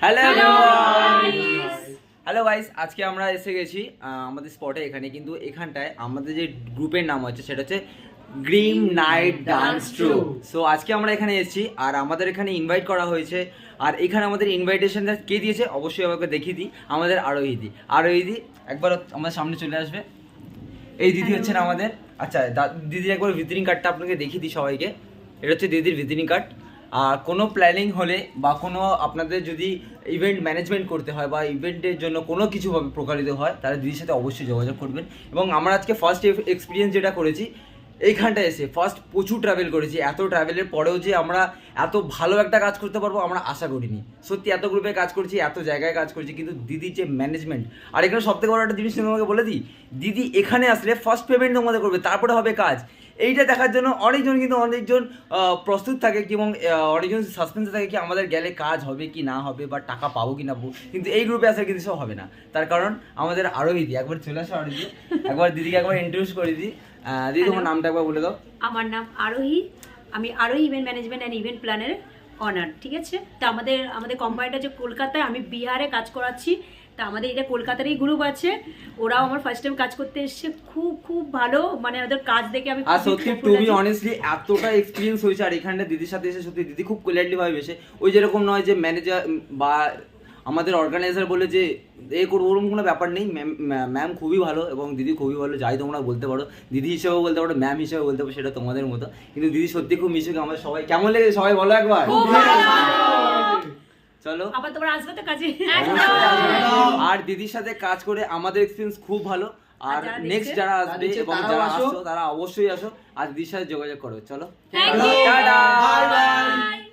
Hello everyone, hello guys, আজকে আমরা এসে গেছি আমাদের স্পটে। এখানে কিন্তু এখানটায় আমাদের যে গ্রুপের নাম হচ্ছে সেটা হচ্ছে Grim Knight dance troupe. So আজকে আমরা এখানে এসেছি আর আমাদের এখানে ইনভাইট করা হয়েছে। আর এখানে আমাদের ইনভাইটেশনটা কে দিয়েছে অবশ্যই আমাকে দেখিয়ে দিই, আমাদের আরোহীদি একবার আমাদের সামনে চলে আসবে। এই দিদি হচ্ছেন আমাদের। আচ্ছা দিদির একবার ভিজিটিং কার্ডটা আপনাকে দেখিয়ে দিই সবাইকে। এটা হচ্ছে দিদির ভিজিটিং কার্ড। আর কোনো প্ল্যানিং হলে বা কোনো আপনাদের যদি ইভেন্ট ম্যানেজমেন্ট করতে হয় বা ইভেন্টের জন্য কোনো কিছুভাবে প্রকারিত হয় তাহলে দিদির সাথে অবশ্যই যোগাযোগ করবেন। এবং আমরা আজকে ফার্স্ট এক্সপিরিয়েন্স যেটা করেছি এইখানটা এসে, ফার্স্ট প্রচুর ট্রাভেল করেছি। এত ট্রাভেলের পরেও যে আমরা এত ভালো একটা কাজ করতে পারবো আমরা আশা করিনি। সত্যি এত গ্রুপে কাজ করছি, এত জায়গায় কাজ করছি, কিন্তু দিদির যে ম্যানেজমেন্ট। আর এখানে সবথেকে বড় একটা জিনিস তোমাকে বলে দিই, দিদি এখানে আসলে ফার্স্ট পেমেন্ট তোমাদের করবে, তারপরে হবে কাজ। এইটা দেখার জন্য অনেকজন প্রস্তুত থাকে কি, এবং অনেকজন সাসপেন্সে থাকে কি আমাদের গেলে কাজ হবে কি না হবে বা টাকা পাবো কি না পাবো। কিন্তু এই গ্রুপে আসলে কিন্তু সব হবে না। তার কারণ আমাদের আরোহীদি, একবার চলে আসো আরোহীদি, একবার দিদিকে একবার ইন্ট্রোডিউস করে দিই। দিদি তোমার নামটা একবার বলে দাও। আমার নাম আরোহী, আমি আরোহী ইভেন্ট ম্যানেজমেন্ট অ্যান্ড ইভেন্ট প্ল্যানের অনার। ঠিক আছে, তো আমাদের কোম্পানিটা যে কলকাতায়, আমি বিহারে কাজ করাচ্ছি। তা আমাদের এটা কলকাতারই গ্রুপ আছে, ওরাও আমার ফার্স্ট টাইম কাজ করতে এসেছে। খুব ভালো, মানে ওদের কাজ দেখে আমি আর সত্যি টু বি অনেস্টলি এতটা এক্সপিরিয়েন্স হয়েছে। আর এখানটা দিদির সাথে এসে সত্যি দিদি খুব কোল্যান্ডলি ভাবে বেশে, ওই যেরকম নয় যে ম্যানেজার বা আমাদের অর্গানাইজার বলে যে এ করবো, ওরকম কোনো ব্যাপার নেই। ম্যাম খুবই ভালো এবং দিদি খুবই ভালো, যাই তোমরা বলতে পারো। দিদি হিসেবেও বলতে পারো, ম্যাম হিসেবে বলতে পারো, সেটা তোমাদের মতো। কিন্তু দিদি সত্যি খুব মিশুক। আমাদের সবাই কেমন লেগেছে সবাই বলো একবার। চলো আবার তোমরা আসবে তো কাজে। আর দিদির সাথে কাজ করে আমাদের এক্সপিরিয়েন্স খুব ভালো। আর নেক্সট যারা আসবে এবং যারা আসো তারা অবশ্যই আসো আর দিদির সাথে যোগাযোগ করো। চলো, Thank you. Tata. Bye bye.